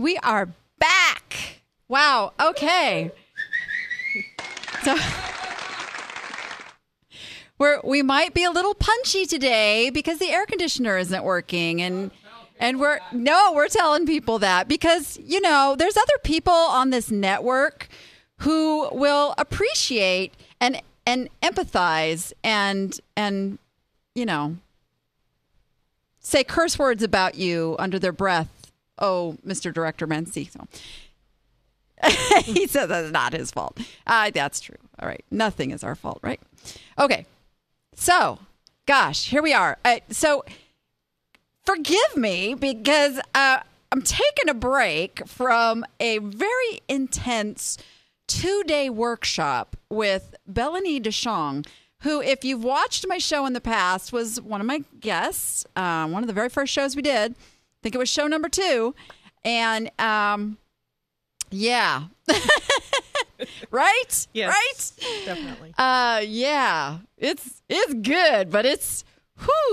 And we are back. Wow. Okay. So we might be a little punchy today because the air conditioner isn't working, and we're telling people that because there's other people on this network who will appreciate and empathize and say curse words about you under their breath. Oh, Mr. Director Mency. So. He says that's not his fault. That's true. All right. Nothing is our fault, right? Okay. So, gosh, here we are. So, forgive me because I'm taking a break from a very intense 2-day workshop with Bellany DeShong, who, if you've watched my show in the past, was one of my guests, one of the very first shows we did. I think it was show number 2. And, yeah. Right? Yes, right? Definitely. Yeah. It's good, but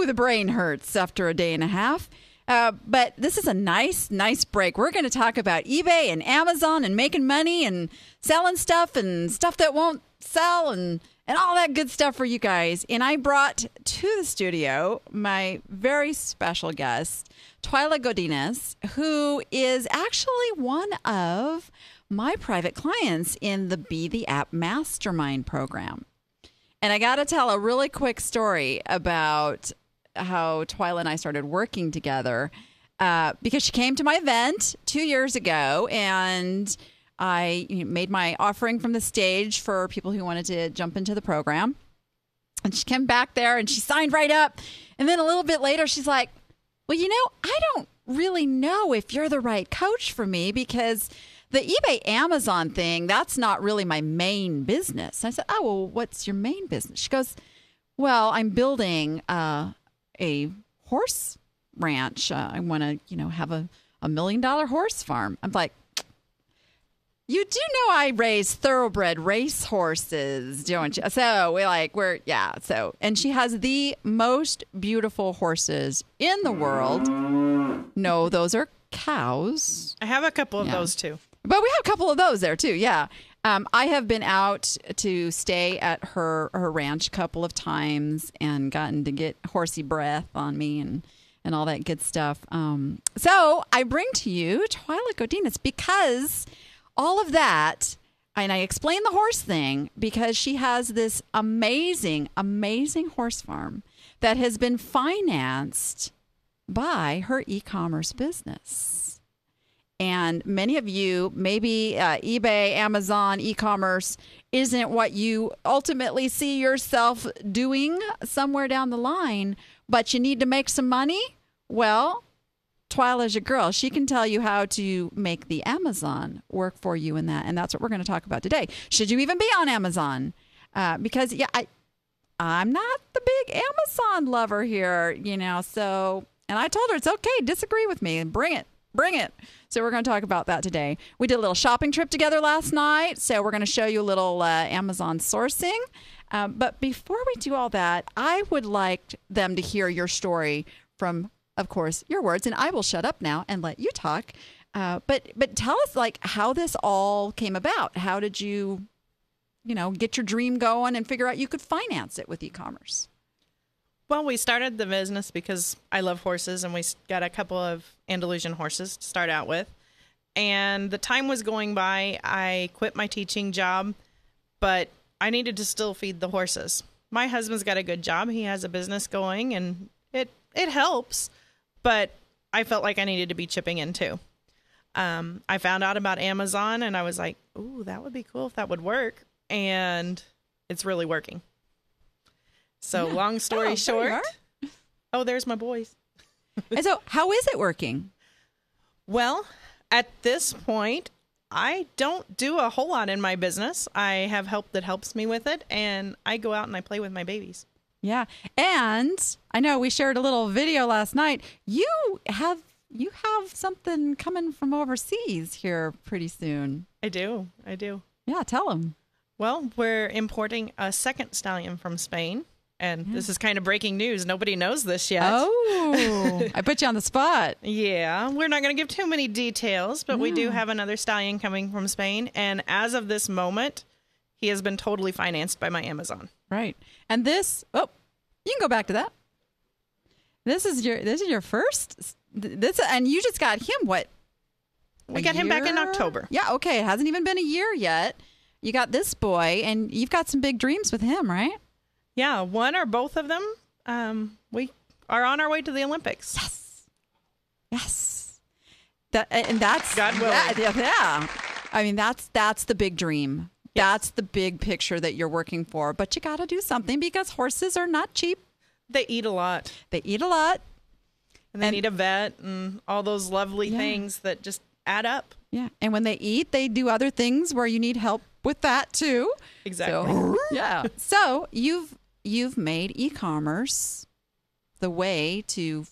the brain hurts after a day and a half. But this is a nice break. We're going to talk about eBay and Amazon and making money and selling stuff and stuff that won't sell and all that good stuff for you guys. And I brought to the studio my very special guest, Twyla Godinez, who is actually one of my private clients in the Be the App Mastermind program. And I got to tell a really quick story about how Twyla and I started working together because she came to my event 2 years ago, and I made my offering from the stage for people who wanted to jump into the program. And she came back there and she signed right up. And then a little bit later, she's like, well, I don't really know if you're the right coach for me because the eBay Amazon thing, that's not really my main business. I said, oh, well, what's your main business? She goes, well, I'm building a horse ranch. I want to, have a $1 million horse farm. I'm like, you do know I raise thoroughbred race horses, don't you? So and she has the most beautiful horses in the world. No, those are cows. I have a couple of those too. But we have a couple of those there too, yeah. I have been out to stay at her ranch a couple of times and gotten to get horsey breath on me and all that good stuff. So I bring to you Twyla Godinez because all of that, and I explain the horse thing because she has this amazing, amazing horse farm that has been financed by her e-commerce business. And many of you, maybe eBay, Amazon, e-commerce isn't what you ultimately see yourself doing somewhere down the line, but you need to make some money. Well, Twyla's your girl. She can tell you how to make the Amazon work for you in that. And that's what we're going to talk about today. Should you even be on Amazon? Because, I'm not the big Amazon lover here, so, and I told her it's okay. Disagree with me and bring it. So we're going to talk about that today. We did a little shopping trip together last night. So we're going to show you a little Amazon sourcing. But before we do all that, I would like them to hear your story from, of course, your words, and I will shut up now and let you talk. But tell us how this all came about. How did you, get your dream going and figure out you could finance it with e-commerce? Well, we started the business because I love horses, and we got a couple of Andalusian horses to start out with. And the time was going by. I quit my teaching job, but I needed to still feed the horses. My husband's got a good job. He has a business going, and it helps. But I felt like I needed to be chipping in too. I found out about Amazon and I was like, ooh, that would be cool if that would work. And it's really working. So long story short. Oh, there's my boys. And so how is it working? Well, at this point, I don't do a whole lot in my business. I have help that helps me with it. And I go out and I play with my babies. Yeah. And I know we shared a little video last night. You have something coming from overseas here pretty soon. I do. Yeah, tell them. Well, we're importing a second stallion from Spain. And this is kind of breaking news. Nobody knows this yet. Oh, I put you on the spot. Yeah, we're not going to give too many details, but we do have another stallion coming from Spain. And as of this moment, he has been totally financed by my Amazon. Right. And this, you can go back to that. This is your first, and you just got him, what? We got him back in October. Yeah, okay. It hasn't even been a year yet. You got this boy, and you've got some big dreams with him, right? Yeah, one or both of them. We are on our way to the Olympics. Yes. That's God willing. Yeah. I mean, that's the big dream. Yes. That's the big picture that you're working for. But you got to do something because horses are not cheap. They eat a lot. And they need a vet and all those lovely things that just add up. Yeah. And when they eat, they do other things where you need help with that too. Exactly. So, yeah. So you've made e-commerce the way to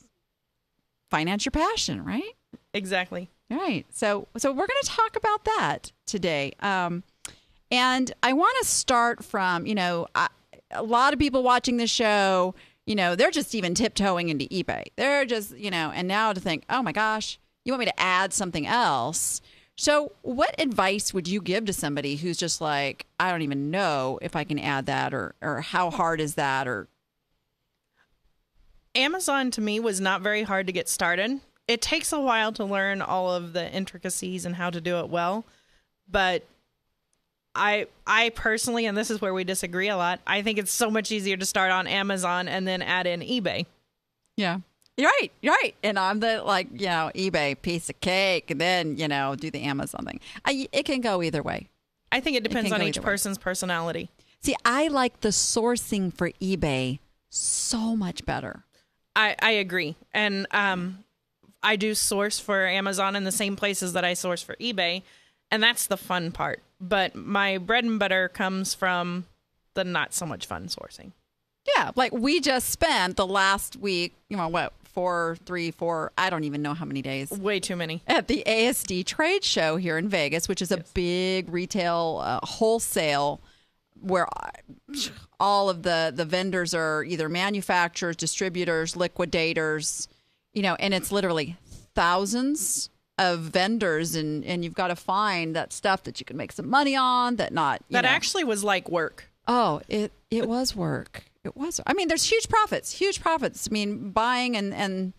finance your passion, right? Exactly. Right. So we're going to talk about that today. And I want to start from, a lot of people watching the show, they're just even tiptoeing into eBay. They're just, and now to think, oh my gosh, you want me to add something else? So what advice would you give to somebody who's just like, I don't even know if I can add that or how hard is that? Or Amazon to me was not very hard to get started. It takes a while to learn all of the intricacies and how to do it well. But I personally, and this is where we disagree a lot, I think it's so much easier to start on Amazon and then add in eBay. Yeah. You're right. And I'm the eBay piece of cake and then, do the Amazon thing. It can go either way. I think it depends on each person's personality. See, I like the sourcing for eBay so much better. I agree. And I do source for Amazon in the same places that I source for eBay. And that's the fun part. But my bread and butter comes from the not so much fun sourcing. Yeah, like we just spent the last week, 4, I don't even know how many days. Way too many. At the ASD trade show here in Vegas, which is a big retail wholesale where all of the vendors are either manufacturers, distributors, liquidators, and it's literally thousands of vendors and you've got to find that stuff that you can make some money on that not. Actually was like work. Oh, it was work. It was. I mean, there's huge profits. I mean, buying and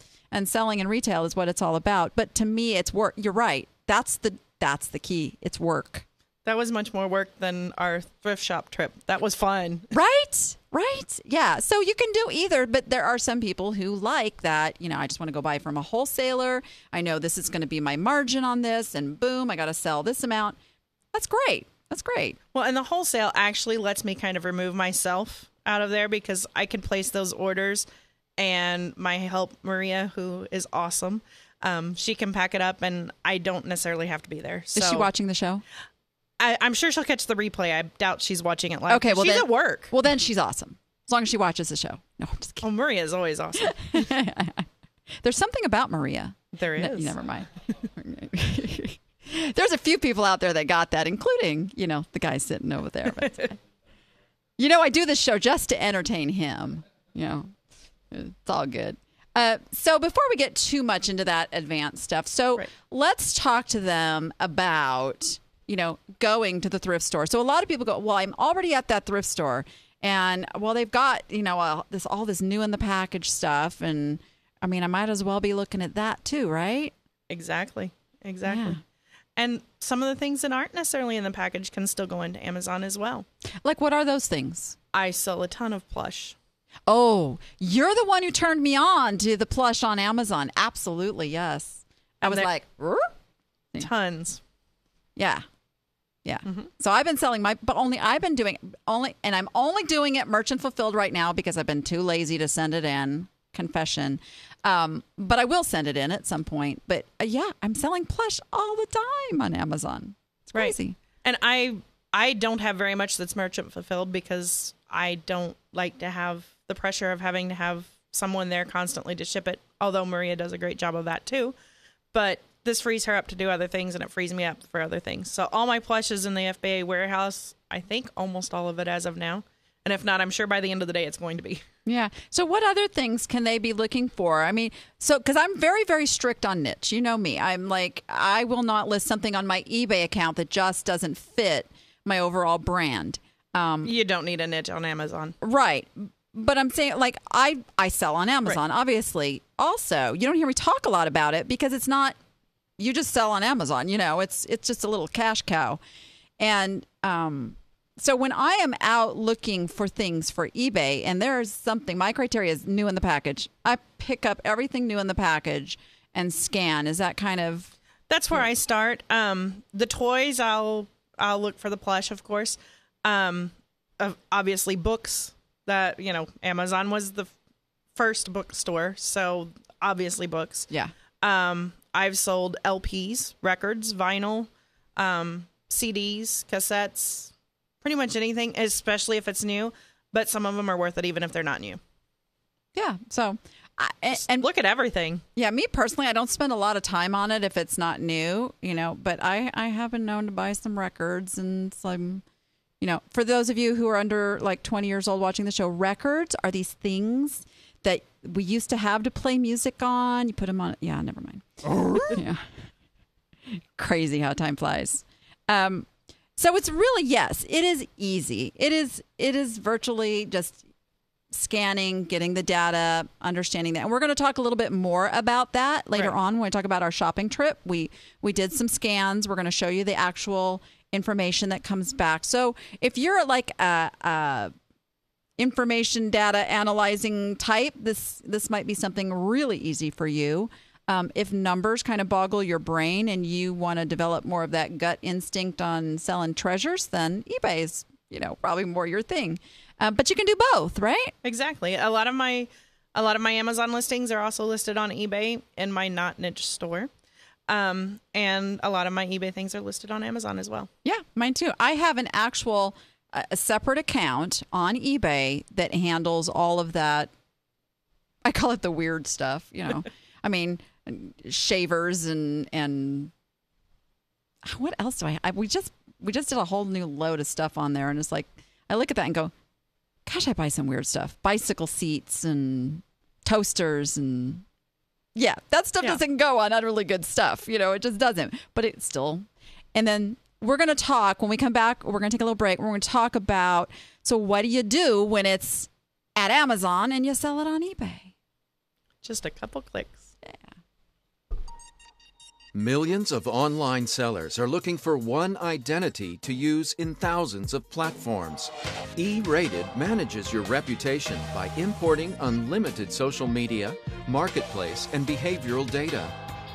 selling in retail is what it's all about. But to me, it's work. You're right. That's the key. It's work. That was much more work than our thrift shop trip. That was fun. Right. Yeah. So you can do either, but there are some people who like that, I just want to go buy from a wholesaler. I know this is going to be my margin on this and boom, I got to sell this amount. That's great. Well, and the wholesale actually lets me kind of remove myself out of there because I can place those orders and my help, Maria, who is awesome, she can pack it up and I don't necessarily have to be there. So is she watching the show? I'm sure she'll catch the replay. I doubt she's watching it live. Okay, well, she's at work. Well, then she's awesome. As long as she watches the show. No, I'm just kidding. Oh, Maria is always awesome. There's something about Maria. There is. Never mind. There's a few people out there that got that, including, the guy sitting over there. But, I do this show just to entertain him. It's all good. So before we get too much into that advanced stuff, let's talk to them about, going to the thrift store. So a lot of people go, well, I'm already at that thrift store. And, well, they've got, all this new in the package stuff. And, I mean, I might as well be looking at that too, right? Exactly. Yeah. And some of the things that aren't necessarily in the package can still go into Amazon as well. Like, what are those things? I sell a ton of plush. Oh, you're the one who turned me on to the plush on Amazon. Absolutely, yes. I was like, tons. Yeah. Mm-hmm. So I've been selling I'm only doing it merchant fulfilled right now because I've been too lazy to send it in. Confession. But I will send it in at some point. But I'm selling plush all the time on Amazon. It's crazy. Right. And I don't have very much that's merchant fulfilled because I don't like to have the pressure of having to have someone there constantly to ship it. Although Maria does a great job of that too. But this frees her up to do other things and it frees me up for other things. So all my plush is in the FBA warehouse. I think almost all of it as of now. And if not, I'm sure by the end of the day it's going to be. Yeah. So what other things can they be looking for? I mean, so because I'm very, very strict on niche. You know me. I'm like, I will not list something on my eBay account that just doesn't fit my overall brand. You don't need a niche on Amazon. Right. But I'm saying, like, I sell on Amazon, Right. Obviously. Also, you don't hear me talk a lot about it because it's not, you just sell on Amazon. You know, it's just a little cash cow. And so when I am out looking for things for eBay and there's something, my criteria is new in the package. I pick up everything new in the package and scan. Is that kind of... That's where I start. The toys, I'll look for the plush, of course. Obviously, books. That, you know, Amazon was the first bookstore, so obviously books. Yeah. I've sold LPs, records, vinyl, CDs, cassettes, pretty much anything, especially if it's new. But some of them are worth it even if they're not new. Yeah. So, and look at everything. Yeah, me personally, I don't spend a lot of time on it if it's not new, you know, but I have been known to buy some records and some, you know, for those of you who are under like 20 years old watching the show, records are these things that we used to have to play music on. You put them on. Yeah, never mind. Yeah. Crazy how time flies. So it's really, yes, it is easy. It is virtually just scanning, getting the data, understanding that. And we're going to talk a little bit more about that later on when we talk about our shopping trip. We did some scans. We're going to show you the actual information that comes back. So if you're like a information data analyzing type, this might be something really easy for you. If numbers kind of boggle your brain and you want to develop more of that gut instinct on selling treasures, then eBay is, you know, probably more your thing. But you can do both, right? Exactly. A lot of my Amazon listings are also listed on eBay in my not niche store. And a lot of my eBay things are listed on Amazon as well. Yeah, mine too. I have an actual a separate account on eBay that handles all of that. I call it the weird stuff, you know. I mean, shavers and what else do I we just did a whole new load of stuff on there, and it's like I look at that and go, gosh, I buy some weird stuff. Bicycle seats and toasters and yeah, that stuff doesn't go on utterly good stuff. You know, it just doesn't. But it's still. And then we're going to talk when we come back. We're going to take a little break. We're going to talk about, so what do you do when it's at Amazon and you sell it on eBay? Just a couple clicks. Yeah. Millions of online sellers are looking for one identity to use in thousands of platforms. E-Rated manages your reputation by importing unlimited social media, marketplace, and behavioral data.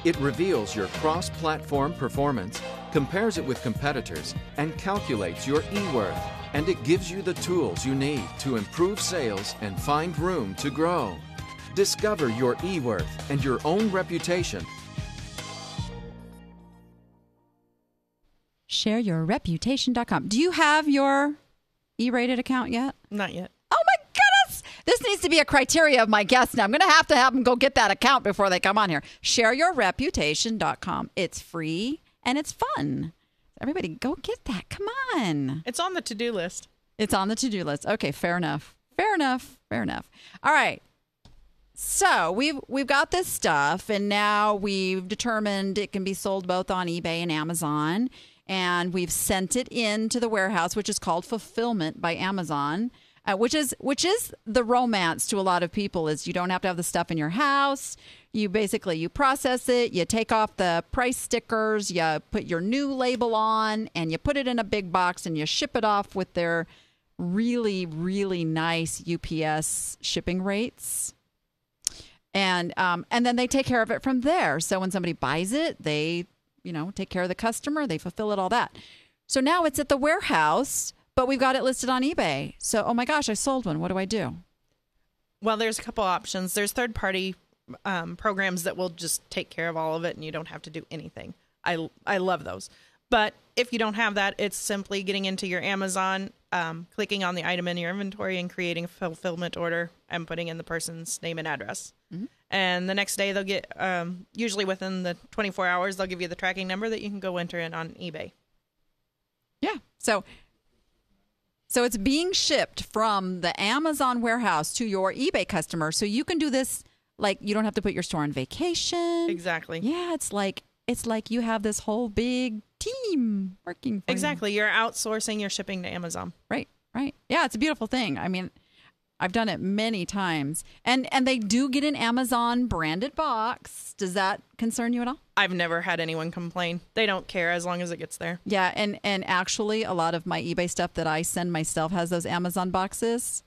It reveals your cross-platform performance, compares it with competitors, and calculates your e-worth. And it gives you the tools you need to improve sales and find room to grow. Discover your e-worth and your own reputation. ShareYourReputation.com. Do you have your E-rated account yet? Not yet. Oh my goodness! This needs to be a criteria of my guests now. I'm going to have them go get that account before they come on here. ShareYourReputation.com. It's free and it's fun. Everybody go get that. Come on. It's on the to-do list. It's on the to-do list. Okay, fair enough. Fair enough. Fair enough. All right. So we've got this stuff, and now we've determined it can be sold both on eBay and Amazon. And we've sent it into the warehouse, which is called Fulfillment by Amazon, which is the romance to a lot of people. Is you don't have to have the stuff in your house. You process it, you take off the price stickers, you put your new label on, and you put it in a big box, and you ship it off with their really, really nice UPS shipping rates. And then they take care of it from there. So when somebody buys it, they take care of the customer, they fulfill it, all that. So now it's at the warehouse, but we've got it listed on eBay. So, oh my gosh, I sold one. What do I do? Well, there's a couple options. There's third-party programs that will just take care of all of it, and you don't have to do anything. I love those. But if you don't have that, it's simply getting into your Amazon, clicking on the item in your inventory and creating a fulfillment order and putting in the person's name and address. Mm-hmm. And the next day they'll get, usually within the 24 hours, they'll give you the tracking number that you can go enter in on eBay. Yeah. So So it's being shipped from the Amazon warehouse to your eBay customer. So you can do this like you don't have to put your store on vacation. Exactly. Yeah, it's like you have this whole big team working for you. Exactly. You're outsourcing your shipping to Amazon. Right. Yeah, it's a beautiful thing. I mean, I've done it many times. And they do get an Amazon branded box. Does that concern you at all? I've never had anyone complain. They don't care as long as it gets there. Yeah, and actually a lot of my eBay stuff that I send myself has those Amazon boxes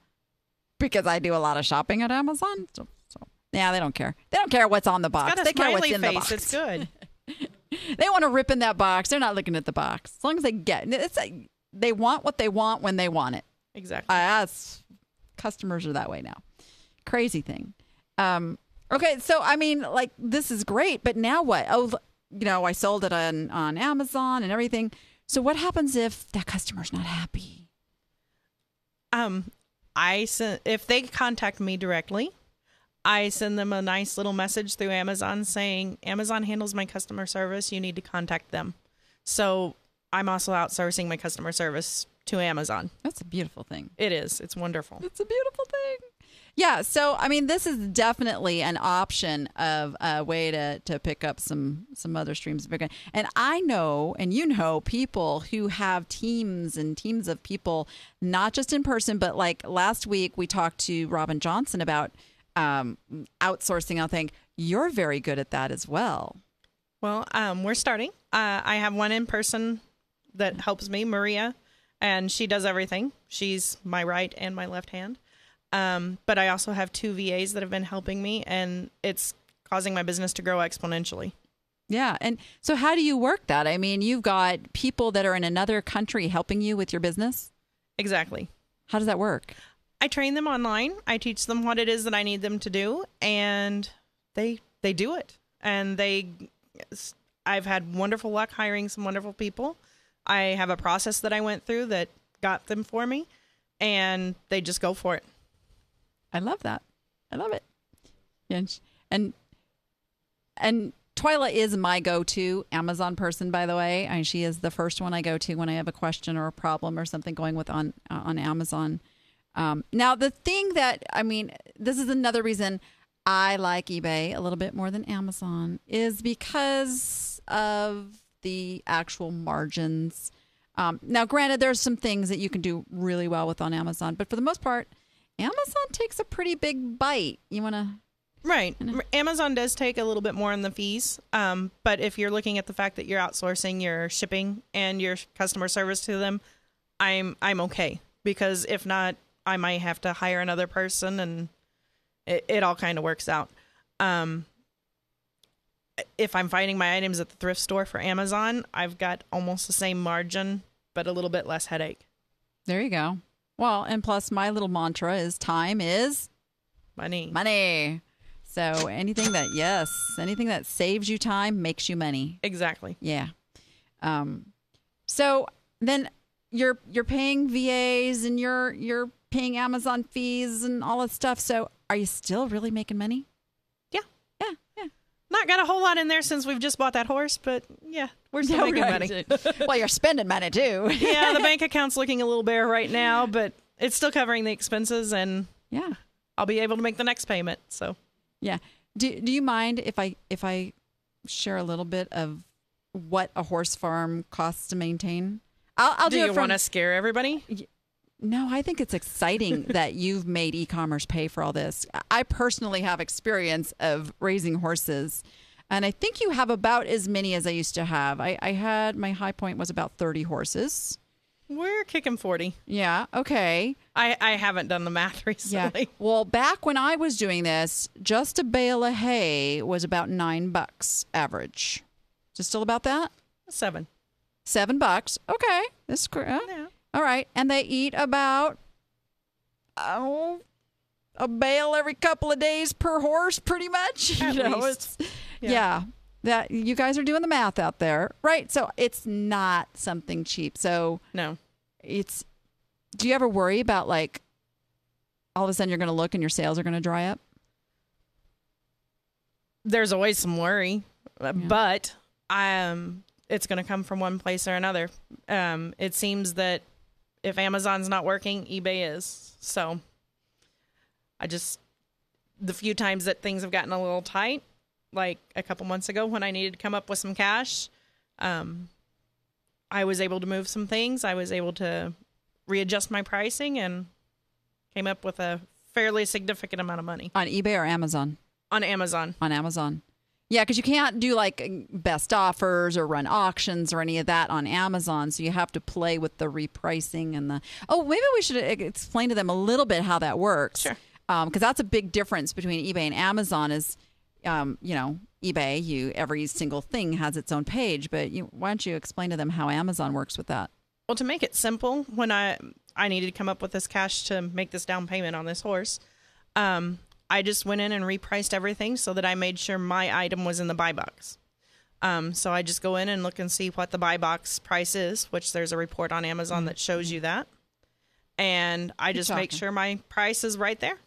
because I do a lot of shopping at Amazon. So yeah, they don't care. They don't care what's on the box. It's got a they care what's smiley in the face. box. It's good. They want to rip in that box. They're not looking at the box. As long as they get it. They want what they want when they want it. Exactly. Customers are that way now. Crazy thing. Okay, so I mean, like this is great, but now what? Oh, I sold it on Amazon and everything. So what happens if that customer's not happy? If they contact me directly, I send them a nice little message through Amazon saying, Amazon handles my customer service. You need to contact them. So I'm also outsourcing my customer service to Amazon. That's a beautiful thing. It is. It's wonderful. It's a beautiful thing. Yeah. So, I mean, this is definitely an option of a way to pick up some other streams of income. And I know, and people who have teams and teams of people, not just in person, but like last week we talked to Robin Johnson about outsourcing. I think you're very good at that as well. Well, we're starting. I have one in person that helps me, Maria, and she does everything. She's my right and my left hand. But I also have 2 VAs that have been helping me, and it's causing my business to grow exponentially. Yeah. And so how do you work that? I mean, you've got people that are in another country helping you with your business? Exactly. How does that work? I train them online. I teach them what it is that I need them to do, and they do it. And I've had wonderful luck hiring some wonderful people. I have a process that I went through that got them for me, and they just go for it. I love that. I love it. And Twyla is my go-to Amazon person, by the way. I mean, she is the first one I go to when I have a question or a problem or something going with on Amazon. Now, the thing that, I mean, this is another reason I like eBay a little bit more than Amazon is because of the actual margins. Now, granted, there's some things that you can do really well with on Amazon, but for the most part, Amazon takes a pretty big bite. You want to... Right. Amazon does take a little bit more in the fees. But if you're looking at the fact that you're outsourcing your shipping and your customer service to them, I'm okay. Because if not, I might have to hire another person, and it all kind of works out. If I'm finding my items at the thrift store for Amazon, I've got almost the same margin, but a little bit less headache. There you go. Well, and plus my little mantra is time is money. So anything that saves you time makes you money. Exactly. Yeah. So then you're paying VAs and you're paying Amazon fees and all that stuff. So are you still really making money? Yeah. Yeah. Not got a whole lot in there since we've just bought that horse, but yeah, we're still making money. Well, you're spending money too. Yeah, the bank account's looking a little bare right now, but it's still covering the expenses, and yeah, I'll be able to make the next payment. So yeah. Do you mind if I share a little bit of what a horse farm costs to maintain? I'll do it. Do you want to scare everybody? No, I think it's exciting that you've made e-commerce pay for all this. I personally have experience of raising horses, and I think you have about as many as I used to have. I had, my high point was about 30 horses. We're kicking 40. Yeah, okay. I haven't done the math recently. Yeah. Well, back when I was doing this, just a bale of hay was about $9 average. Is it still about that? $7. $7. Okay. This is great. Yeah. All right. And they eat about, a bale every couple of days per horse, pretty much. At least. Yeah. That you guys are doing the math out there, right? So it's not something cheap. So no, do you ever worry about like all of a sudden you're going to look and your sales are going to dry up? There's always some worry, but it's going to come from one place or another. It seems that if Amazon's not working, eBay is. So the few times that things have gotten a little tight, like a couple months ago when I needed to come up with some cash, I was able to move some things. I was able to readjust my pricing and came up with a fairly significant amount of money. On eBay or Amazon? On Amazon. On Amazon. Yeah, because you can't do like best offers or run auctions or any of that on Amazon. So you have to play with the repricing and maybe we should explain to them a little bit how that works. Sure. Because that's a big difference between eBay and Amazon is, eBay, every single thing has its own page. But why don't you explain to them how Amazon works with that? Well, to make it simple, when I needed to come up with this cash to make this down payment on this horse, I just went in and repriced everything so that I made sure my item was in the buy box. So I just go in and look and see what the buy box price is, which there's a report on Amazon that shows you that. And I just make sure my price is right there.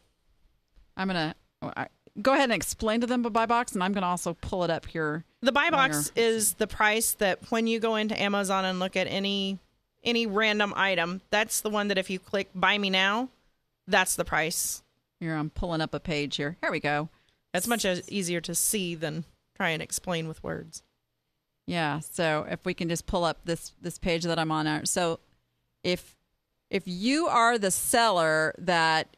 I'm going to go ahead and explain to them the buy box, and I'm going to also pull it up here. The buy box is the price that when you go into Amazon and look at any random item, that's the one that if you click buy me now, that's the price. Here, I'm pulling up a page here. Here we go. It's much easier to see than try and explain with words. Yeah, so if we can just pull up this page that I'm on. So if you are the seller that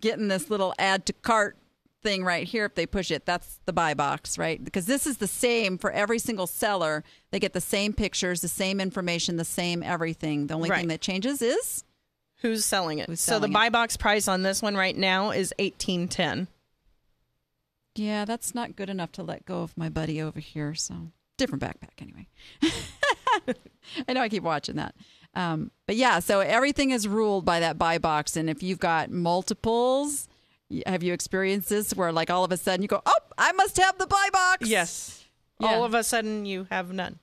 getting this little add to cart thing right here, if they push it, that's the buy box, right? Because this is the same for every single seller. They get the same pictures, the same information, the same everything. The only thing that changes is who's selling it. So the buy box price on this one right now is $18.10. Yeah, that's not good enough to let go of my buddy over here. So different backpack anyway. I know I keep watching that. But yeah, so everything is ruled by that buy box. And if you've got multiples, have you experienced this where like all of a sudden you go, oh, I must have the buy box? Yes. Yeah. All of a sudden you have none.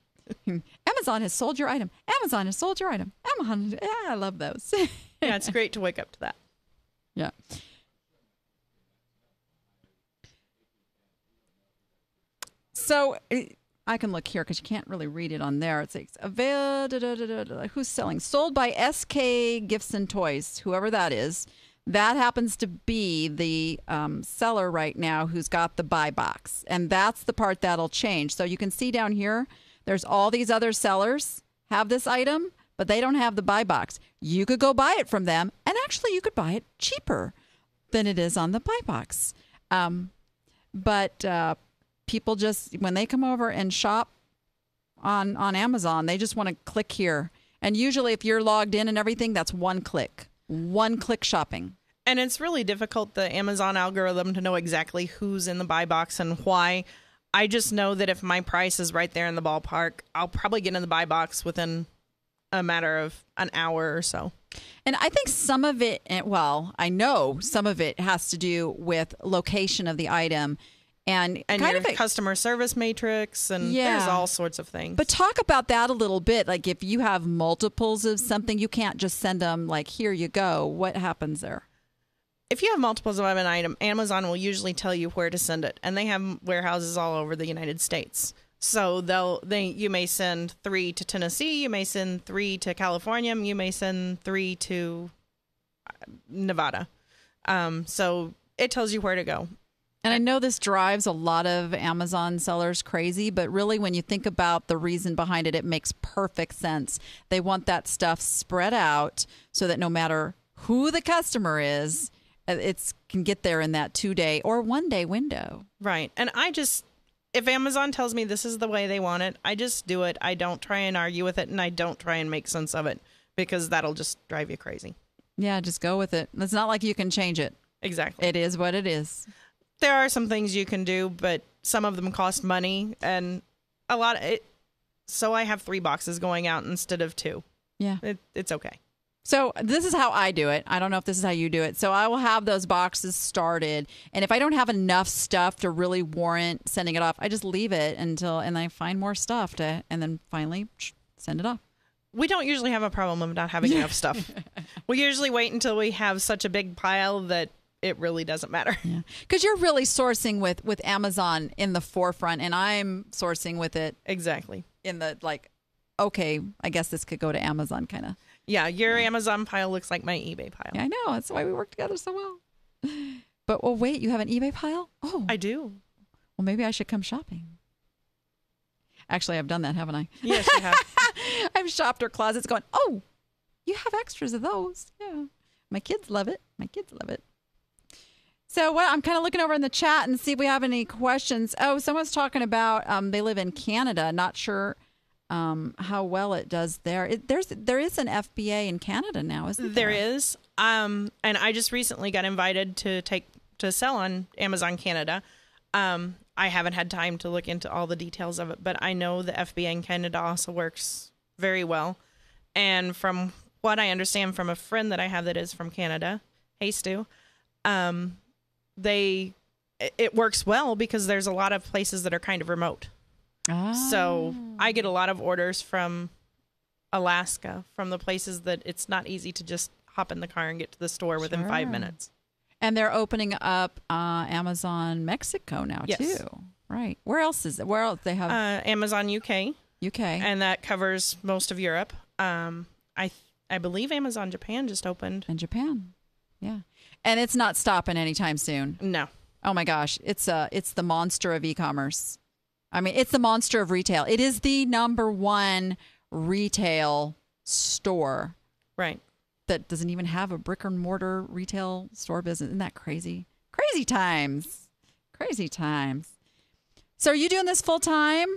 Amazon has sold your item. Amazon has sold your item. Amazon, I love those. Yeah, it's great to wake up to that. Yeah. So I can look here because you can't really read it on there. It says, who's selling? Sold by SK Gifts and Toys, whoever that is. That happens to be the seller right now who's got the buy box. And that's the part that'll change. So you can see down here, there's all these other sellers have this item, but they don't have the buy box. You could go buy it from them, and actually you could buy it cheaper than it is on the buy box. But people just, when they come over and shop on Amazon, they just want to click here. And usually if you're logged in and everything, that's one click shopping. And it's really difficult, the Amazon algorithm, to know exactly who's in the buy box and why. I just know that if my price is right there in the ballpark, I'll probably get in the buy box within a matter of an hour or so. And I think some of it, well, I know some of it has to do with location of the item and kind your of a customer service matrix, and there's all sorts of things. But talk about that a little bit. Like if you have multiples of something, you can't just send them like, here you go. What happens there? If you have multiples of an item, Amazon will usually tell you where to send it, and they have warehouses all over the United States. So you may send 3 to Tennessee, you may send 3 to California, you may send 3 to Nevada. So it tells you where to go. And I know this drives a lot of Amazon sellers crazy, but really when you think about the reason behind it, it makes perfect sense. They want that stuff spread out so that no matter who the customer is, it can get there in that 2-day or 1-day window. Right. And if Amazon tells me this is the way they want it, I just do it. I don't try and argue with it, and I don't try and make sense of it, because that'll just drive you crazy. Yeah, just go with it. It's not like you can change it. Exactly. It is what it is. There are some things you can do, but some of them cost money, and a lot of it. So I have 3 boxes going out instead of 2. Yeah. It's okay. So this is how I do it. I don't know if this is how you do it. So I will have those boxes started. And if I don't have enough stuff to really warrant sending it off, I just leave it and I find more stuff and then finally send it off. We don't usually have a problem of not having enough stuff. We usually wait until we have such a big pile that it really doesn't matter. Yeah. Because you're really sourcing with Amazon in the forefront, and I'm sourcing with it exactly in the like, okay, I guess this could go to Amazon kind of. Yeah, your Amazon pile looks like my eBay pile. Yeah, I know. That's why we work together so well. But, well, wait, you have an eBay pile? Oh. I do. Well, maybe I should come shopping. Actually, I've done that, haven't I? Yes, you have. I've shopped her closets going, oh, you have extras of those. Yeah. My kids love it. So I'm kind of looking over in the chat and see if we have any questions. Oh, someone's talking about they live in Canada. Not sure how well it does there. There is an FBA in Canada now, isn't there? There is. And I just recently got invited to sell on Amazon Canada. I haven't had time to look into all the details of it, but I know the FBA in Canada also works very well. And from what I understand from a friend that I have that is from Canada, hey Stu, it works well because there's a lot of places that are kind of remote. Oh. So I get a lot of orders from Alaska, from the places that it's not easy to just hop in the car and get to the store within 5 minutes. And they're opening up Amazon Mexico now, too. Right. Where else is it? Where else they have? Amazon UK. UK. And that covers most of Europe. I believe Amazon Japan just opened. In Japan. Yeah. And it's not stopping anytime soon. No. Oh, my gosh. It's the monster of e-commerce. I mean, it's the monster of retail. It is the number one retail store. Right. That doesn't even have a brick and mortar retail store business. Isn't that crazy? Crazy times. Crazy times. So are you doing this full time?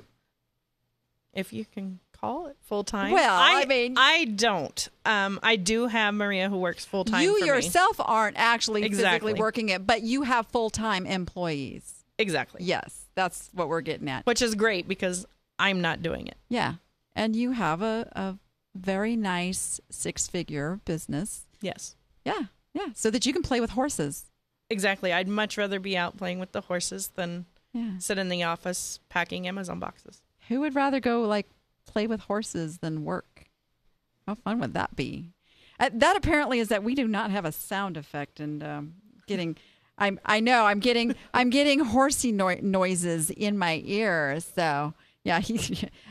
If you can call it full time. Well, I mean, I don't. I do have Maria who works full time. You for yourself me. Aren't actually Exactly. physically working it, but you have full time employees. Exactly. Yes, that's what we're getting at. Which is great because I'm not doing it. Yeah, and you have a very nice 6-figure business. Yes. Yeah, so that you can play with horses. Exactly. I'd much rather be out playing with the horses than sit in the office packing Amazon boxes. Who would rather go play with horses than work? How fun would that be? That apparently is that we do not have a sound effect, and getting I'm getting horsey noises in my ear. So yeah,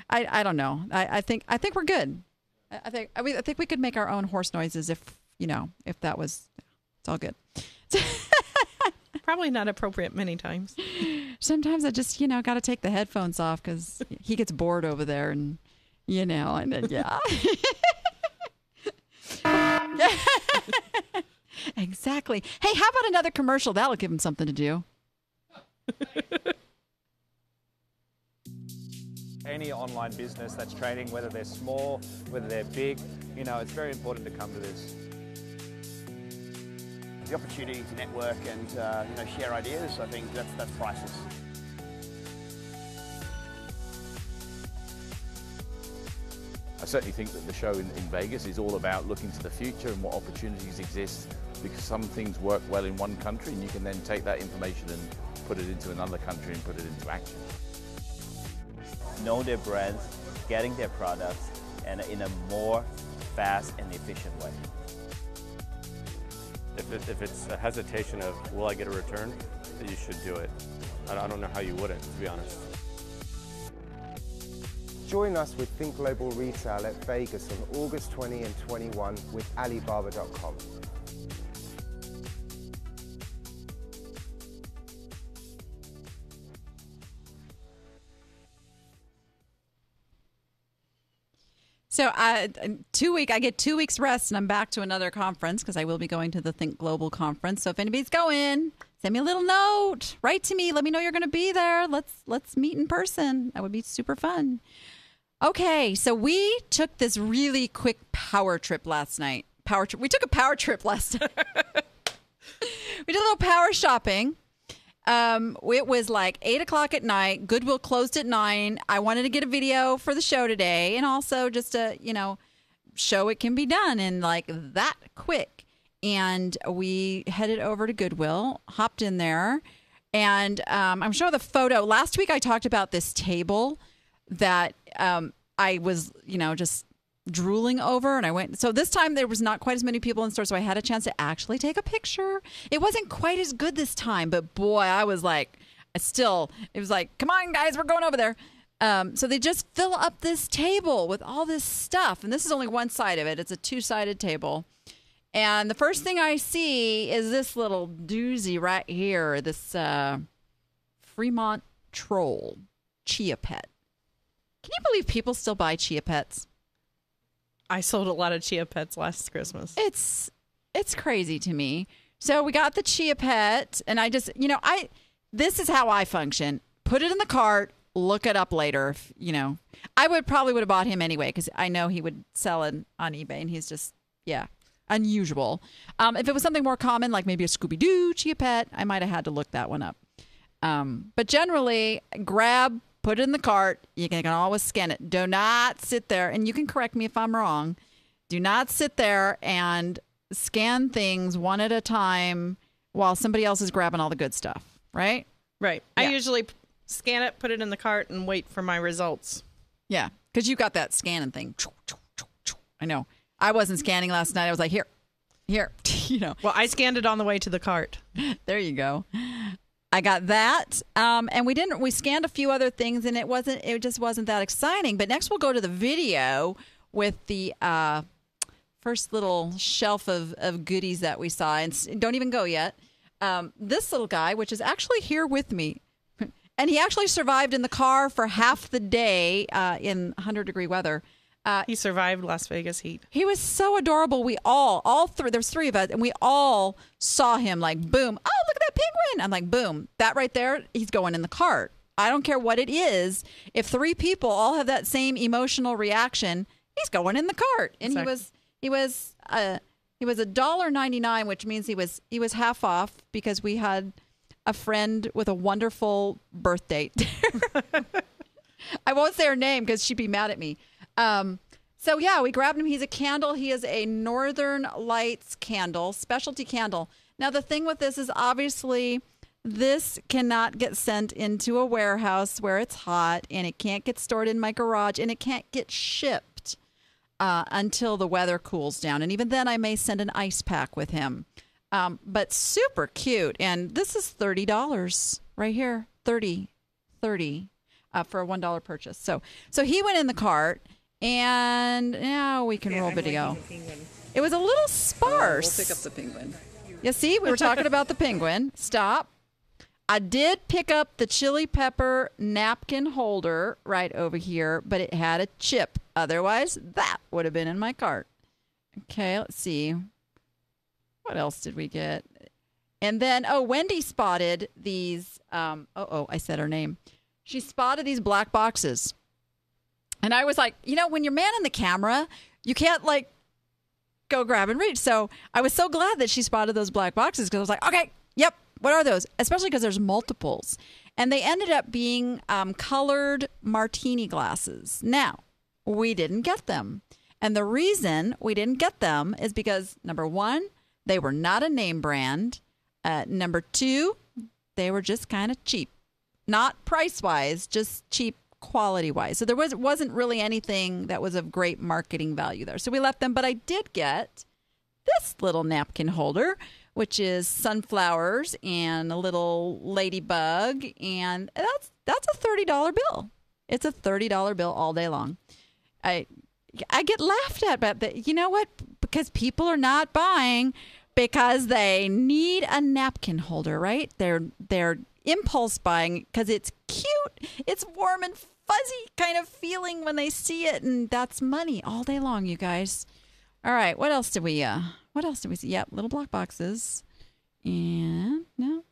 I don't know. I think we're good. I think we could make our own horse noises if that was. It's all good. Probably not appropriate many times. Sometimes I just got to take the headphones off because he gets bored over there, and and then yeah. Exactly. Hey, how about another commercial? That'll give him something to do. Any online business that's trading, whether they're small, whether they're big, it's very important to come to this. The opportunity to network and share ideas, I think that's priceless. I certainly think that the show in Vegas is all about looking to the future and what opportunities exist, because some things work well in one country and you can then take that information and put it into another country and put it into action. Know their brands, getting their products, and in a more fast and efficient way. If it's a hesitation of, will I get a return, then you should do it. I don't know how you wouldn't, to be honest. Join us with Think Global Retail at Vegas on August 20 and 21 with Alibaba.com. So I get 2 weeks rest, and I'm back to another conference because I will be going to the Think Global conference. So if anybody's going, send me a little note, write to me, let me know you're going to be there. Let's meet in person. That would be super fun. Okay, so we took this really quick power trip last night. We took a power trip last night. We did a little power shopping. It was like 8 o'clock at night. Goodwill closed at 9. I wanted to get a video for the show today, and also just to, show it can be done in like that quick. And we headed over to Goodwill, hopped in there, and I'm showing the photo. Last week I talked about this table that I was, just drooling over, and I went. So this time there was not quite as many people in the store, so I had a chance to actually take a picture. It wasn't quite as good this time, but boy, I was like, it was like, come on guys, we're going over there. So they just fill up this table with all this stuff. And this is only one side of it. It's a two-sided table. And the first thing I see is this little doozy right here, this Fremont Troll Chia Pet. Can you believe people still buy Chia Pets? I sold a lot of Chia Pets last Christmas. It's crazy to me. So we got the Chia Pet, and I just, this is how I function. Put it in the cart, look it up later. If, I would have bought him anyway because I know he would sell it on eBay, and he's just, unusual. If it was something more common, like maybe a Scooby-Doo Chia Pet, I might have had to look that one up. But generally, put it in the cart. You can always scan it. Do not sit there, and you can correct me if I'm wrong. Do not sit there and scan things one at a time while somebody else is grabbing all the good stuff, right? Right. Yeah. I usually scan it, put it in the cart, and wait for my results. Yeah, because you got that scanning thing. I know. I wasn't scanning last night. I was like, here. Well, I scanned it on the way to the cart. There you go. I got that. And we scanned a few other things, and it just wasn't that exciting. But next we'll go to the video with the first little shelf of goodies that we saw. And don't even go yet. This little guy, which is actually here with me, and he actually survived in the car for half the day in 100-degree weather. He survived Las Vegas heat. He was so adorable. We all three, there's three of us, and we all saw him like, boom. Oh, look at that penguin. I'm like, boom. That right there, he's going in the cart. I don't care what it is. If three people all have that same emotional reaction, he's going in the cart. And exactly. he was $1.99, which means he was half off because we had a friend with a wonderful birth date. I won't say her name because she'd be mad at me. So yeah, we grabbed him. He's a candle. He is a Northern Lights candle, specialty candle. Now the thing with this is obviously this cannot get sent into a warehouse where it's hot, and it can't get stored in my garage, and it can't get shipped until the weather cools down. And even then I may send an ice pack with him. But super cute. And this is $30 right here. $30 for a $1 purchase. So he went in the cart. And now we can roll video. It was a little sparse. We'll pick up the penguin. You see, we were talking about the penguin. Stop. I did pick up the chili pepper napkin holder right over here, but it had a chip. Otherwise, that would have been in my cart. Okay, let's see. What else did we get? And then, Wendy spotted these. I said her name. She spotted these black boxes. And I was like, when you're manning the camera, you can't go grab and reach. So I was so glad that she spotted those black boxes because I was like, okay, yep, what are those? Especially because there's multiples. And they ended up being colored martini glasses. Now, we didn't get them. And the reason we didn't get them is because, number one, they were not a name brand. Number two, they were just kind of cheap. Not price-wise, just cheap quality-wise. So there wasn't really anything that was of great marketing value there. So we left them, but I did get this little napkin holder, which is sunflowers and a little ladybug, and that's a $30 bill. It's a $30 bill all day long. I get laughed at, but you know what? Because people are not buying because they need a napkin holder, right? They're impulse buying because it's cute, it's warm and fuzzy kind of feeling when they see it, and that's money all day long, you guys. All right, what else did we see? Yep, little black boxes. And no,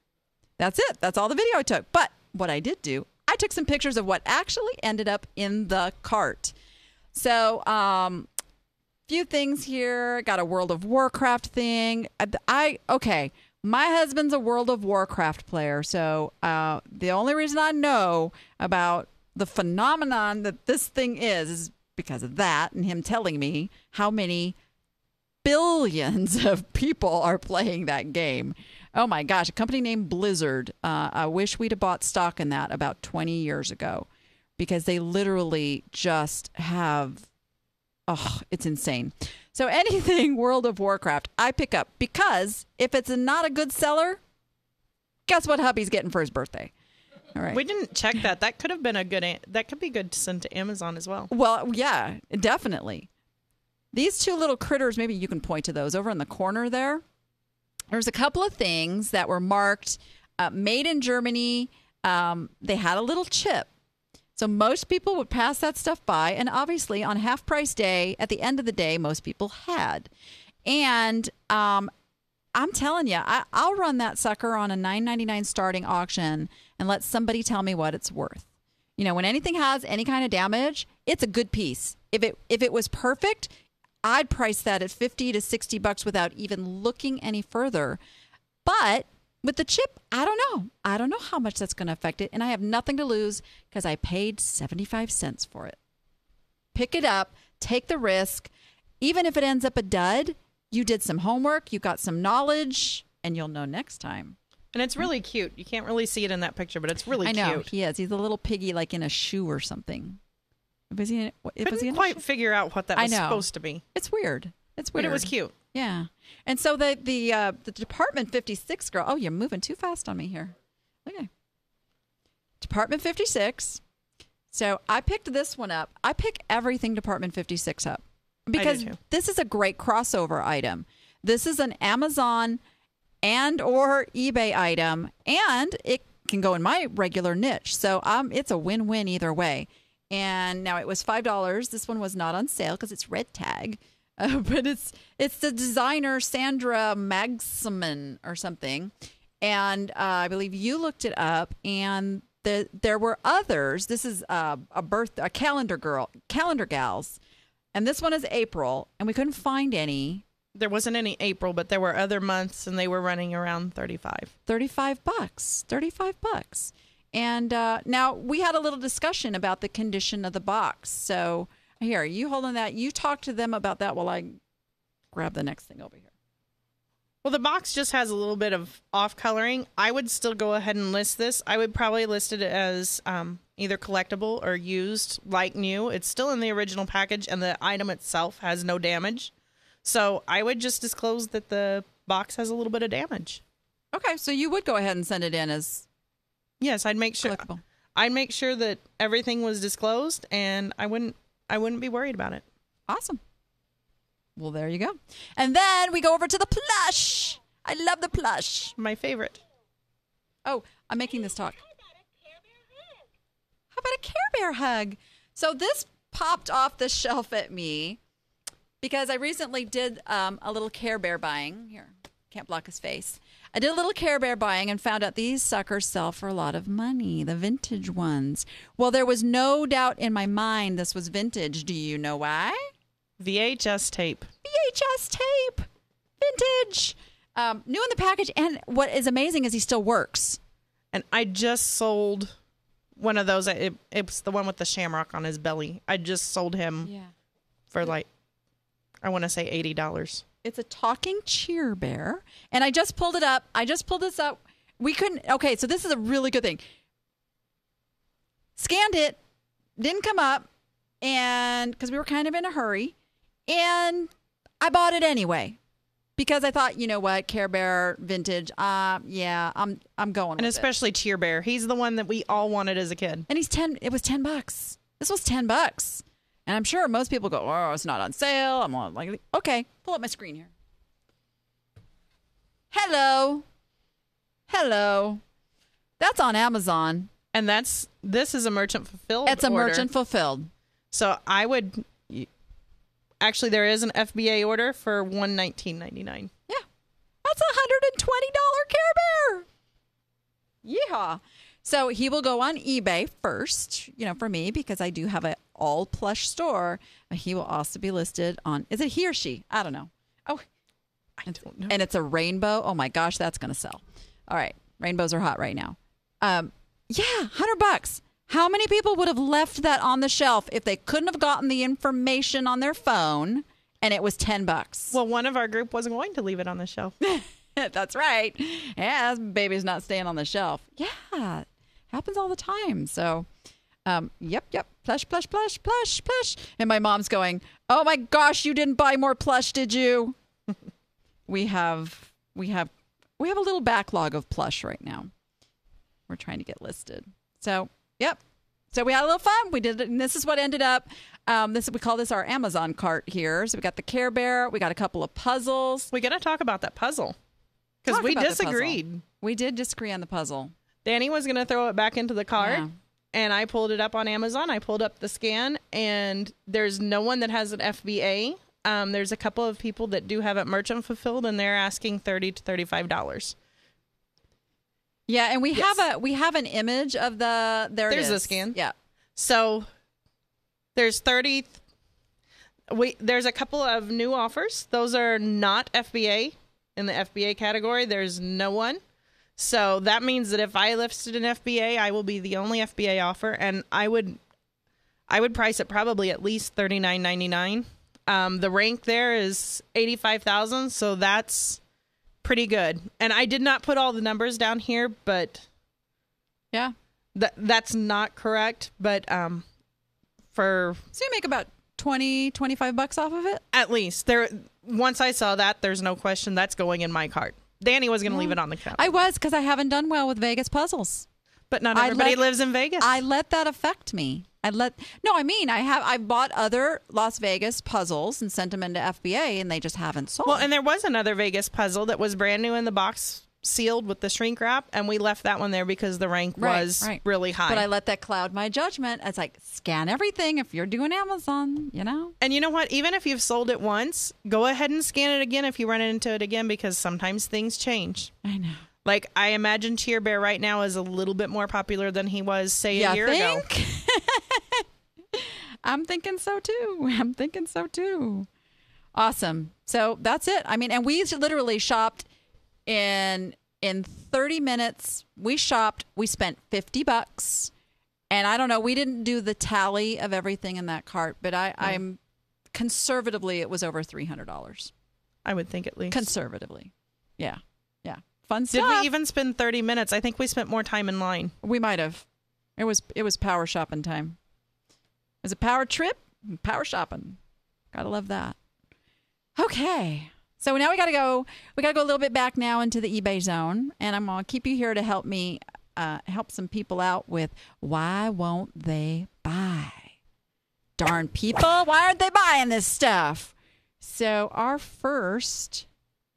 that's it. That's all the video I took. But what I did do, I took some pictures of what actually ended up in the cart. So, few things here. Got a World of Warcraft thing. My husband's a World of Warcraft player, so the only reason I know about the phenomenon that this thing is because of that and him telling me how many billions of people are playing that game. Oh my gosh, a company named Blizzard. I wish we'd have bought stock in that about 20 years ago because they literally just have, it's insane. So anything World of Warcraft, I pick up because if it's not a good seller, guess what hubby's getting for his birthday? All right. We didn't check that. That could have been that could be good to send to Amazon as well. Well, yeah, definitely. These two little critters, maybe you can point to those over in the corner there. There's a couple of things that were marked made in Germany. They had a little chip. So most people would pass that stuff by. And obviously on half price day, at the end of the day, most people had. And I'm telling you, I'll run that sucker on a $9.99 starting auction and let somebody tell me what it's worth. You know, when anything has any kind of damage, it's a good piece. If it was perfect, I'd price that at $50 to $60 without even looking any further. But with the chip, I don't know. I don't know how much that's going to affect it. And I have nothing to lose because I paid 75 cents for it. Pick it up, take the risk. Even if it ends up a dud, you did some homework, you got some knowledge, and you'll know next time. And it's really cute. You can't really see it in that picture, but it's really cute. I know, he is. He's a little piggy like in a shoe or something. Couldn't quite figure out what that was supposed to be. It's weird. It's weird. But it was cute. Yeah. And so the Department 56 girl. Oh, you're moving too fast on me here. Okay. Department 56. So I picked this one up. I pick everything Department 56 up because this is a great crossover item. This is an Amazon and or eBay item, and it can go in my regular niche. So it's a win-win either way. And now it was $5. This one was not on sale because it's red tag. But it's the designer Sandra Magsamen or something. And I believe you looked it up. And there were others. This is a calendar gals. And this one is April. And we couldn't find any. There wasn't any April, but there were other months. And they were running around $35. $35. And now we had a little discussion about the condition of the box. So here, you hold on that. You talk to them about that while I grab the next thing over here. Well, the box just has a little bit of off coloring. I would still go ahead and list this. I would probably list it as either collectible or used like new. It's still in the original package, and the item itself has no damage. So I would just disclose that the box has a little bit of damage. Okay, so you would go ahead and send it in as... Yes, I'd make sure. I'd make sure that everything was disclosed, and I wouldn't be worried about it. Awesome. Well, there you go. And then we go over to the plush. I love the plush. My favorite. Oh, I'm making this talk. How about a Care Bear hug? So this popped off the shelf at me because I recently did a little Care Bear buying. Here, can't block his face. I did a little Care Bear buying and found out these suckers sell for a lot of money, the vintage ones. Well, there was no doubt in my mind this was vintage. Do you know why? VHS tape. VHS tape. Vintage. New in the package. And what is amazing is he still works. And I just sold one of those. It's the one with the shamrock on his belly. I just sold him for I want to say $80. It's a talking cheer bear. And I just pulled it up. We couldn't. Okay, so this is a really good thing. Scanned it. Didn't come up. And because we were kind of in a hurry. And I bought it anyway. Because I thought, you know what, Care Bear vintage. I'm going with And especially Cheer Bear. He's the one that we all wanted as a kid. And it was $10. This was $10. And I'm sure most people go, oh, it's not on sale. I'm like, okay, pull up my screen here. Hello. That's on Amazon. And this is a merchant fulfilled It's a order. merchant fulfilled. So I would, actually there is an FBA order for $119.99. Yeah. That's a $120 Care Bear. Yeehaw. So he will go on eBay first, for me, because I do have an all plush store. He will also be listed on, is it he or she? I don't know. Oh, I don't know. And it's a rainbow. Oh my gosh, that's going to sell. All right. Rainbows are hot right now. $100. How many people would have left that on the shelf if they couldn't have gotten the information on their phone and it was $10? Well, one of our group wasn't going to leave it on the shelf. That's right. Yeah, this baby's not staying on the shelf. Yeah. Happens all the time. So, yep. Plush. And my mom's going, oh my gosh, you didn't buy more plush, did you? We have a little backlog of plush right now. We're trying to get listed. So, yep. So we had a little fun. We did it, and this is what ended up. We call this our Amazon cart here. So we got the Care Bear. We got a couple of puzzles. We got to talk about that puzzle because we disagreed. We did disagree on the puzzle. Danny was going to throw it back into the cart, Yeah. and I pulled it up on Amazon. I pulled up the scan, and there's no one that has an FBA. There's a couple of people that do have it merchant fulfilled, and they're asking $30 to $35. Yeah, and we have an image of there's the scan. Yeah. So there's 30. There's a couple of new offers. Those are not FBA. In the FBA category, there's no one. So that means that if I listed an FBA, I will be the only FBA offer, and I would price it probably at least $39.99. The rank there is 85,000, so that's pretty good. And I did not put all the numbers down here, but yeah, that's not correct. But so you make about $20-$25 off of it at least. There, once I saw that, there's no question that's going in my cart. Danny was going to leave it on the counter. I was, because I haven't done well with Vegas puzzles. But not everybody lives in Vegas. I let that affect me. I bought other Las Vegas puzzles and sent them into FBA, and they just haven't sold. Well, and there was another Vegas puzzle that was brand new in the box, sealed with the shrink wrap, and we left that one there because the rank was really high. But I let that cloud my judgment. It's like, scan everything if you're doing Amazon, you know? And you know what? Even if you've sold it once, go ahead and scan it again if you run into it again, because sometimes things change. I know. Like, I imagine Cheer Bear right now is a little bit more popular than he was, say, a year ago. I'm thinking so, too. Awesome. So that's it. I mean, and we literally shopped in 30 minutes. We shopped. We spent $50. And I don't know. We didn't do the tally of everything in that cart, but I'm conservatively, it was over $300. I would think at least. Conservatively. Yeah. Yeah. Fun stuff. Did we even spend 30 minutes? I think we spent more time in line. We might have. It was power shopping time. It was a power trip, power shopping. Gotta love that. Okay. So now we gotta go a little bit back now into the eBay zone, and I'm gonna keep you here to help me help some people out with why won't they buy? Darn people, why aren't they buying this stuff? So our first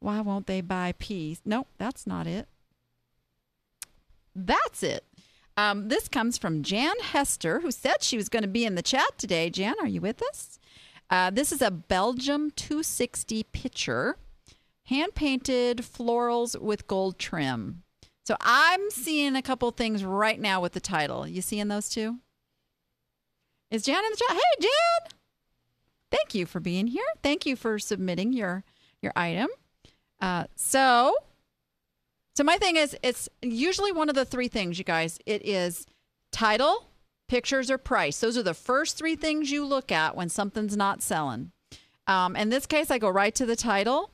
why won't they buy piece? Nope, that's not it. That's it. This comes from Jan Hester, who said she was going to be in the chat today. Jan, are you with us? This is a Belgium 260 pitcher, hand-painted florals with gold trim. So I'm seeing a couple things right now with the title. You seeing those two? Is Jan in the chat? Hey, Jan! Thank you for being here. Thank you for submitting your item. So my thing is, it's usually one of the three things, you guys. It is title, pictures, or price. Those are the first three things you look at when something's not selling. In this case, I go right to the title.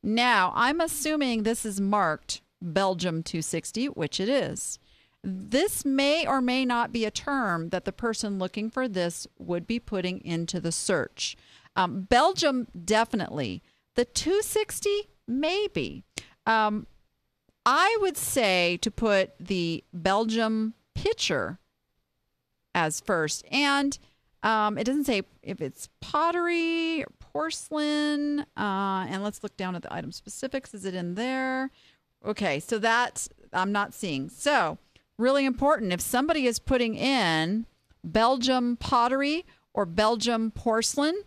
Now, I'm assuming this is marked Belgium 260, which it is. This may or may not be a term that the person looking for this would be putting into the search. Belgium, definitely. The 260, maybe. I would say to put the Belgium pitcher as first. And it doesn't say if it's pottery or porcelain. And let's look down at the item specifics. Is it in there? Okay, so that I'm not seeing. So really important. If somebody is putting in Belgium pottery or Belgium porcelain,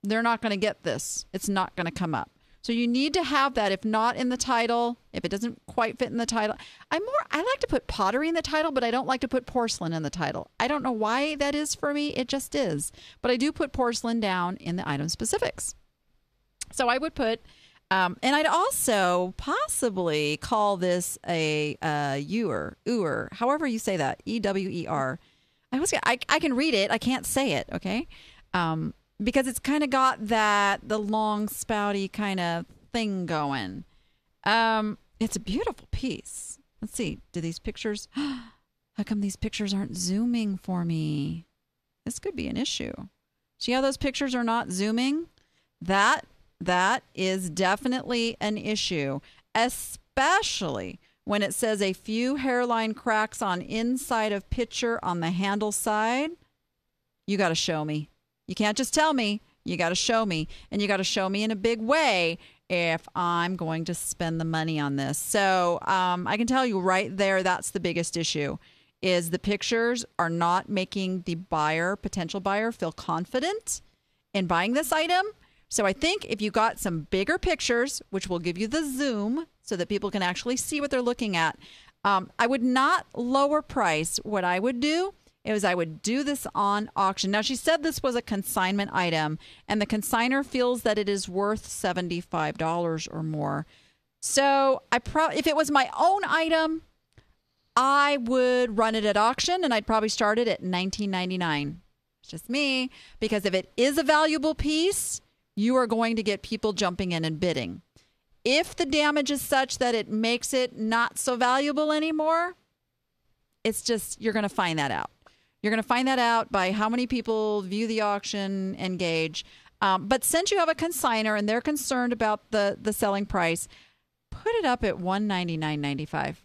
they're not going to get this. It's not going to come up. So you need to have that, if not in the title, if it doesn't quite fit in the title. I like to put pottery in the title, but I don't like to put porcelain in the title. I don't know why that is for me. It just is. But I do put porcelain down in the item specifics. So I would put, and I'd also possibly call this a ewer, however you say that, E-W-E-R. I can read it. I can't say it, okay? Because it's kind of got the long spouty kind of thing going. It's a beautiful piece. Let's see. Do these pictures... How come these pictures aren't zooming for me? This could be an issue. See how those pictures are not zooming? That is definitely an issue, especially when it says a few hairline cracks on inside of picture on the handle side, you got to show me. You can't just tell me. You got to show me. And you got to show me in a big way if I'm going to spend the money on this. So I can tell you right there, that's the biggest issue, is the pictures are not making the potential buyer, feel confident in buying this item. So I think if you got some bigger pictures, which will give you the zoom so that people can actually see what they're looking at, I would not lower price. What I would do is I would do this on auction. Now, she said this was a consignment item, and the consigner feels that it is worth $75 or more. So if it was my own item, I would run it at auction, and I'd probably start it at $19.99. It's just me, because if it is a valuable piece, you are going to get people jumping in and bidding. If the damage is such that it makes it not so valuable anymore, it's just, you're going to find that out. You're going to find that out by how many people view the auction, engage. But since you have a consigner and they're concerned about the selling price, put it up at $199.95.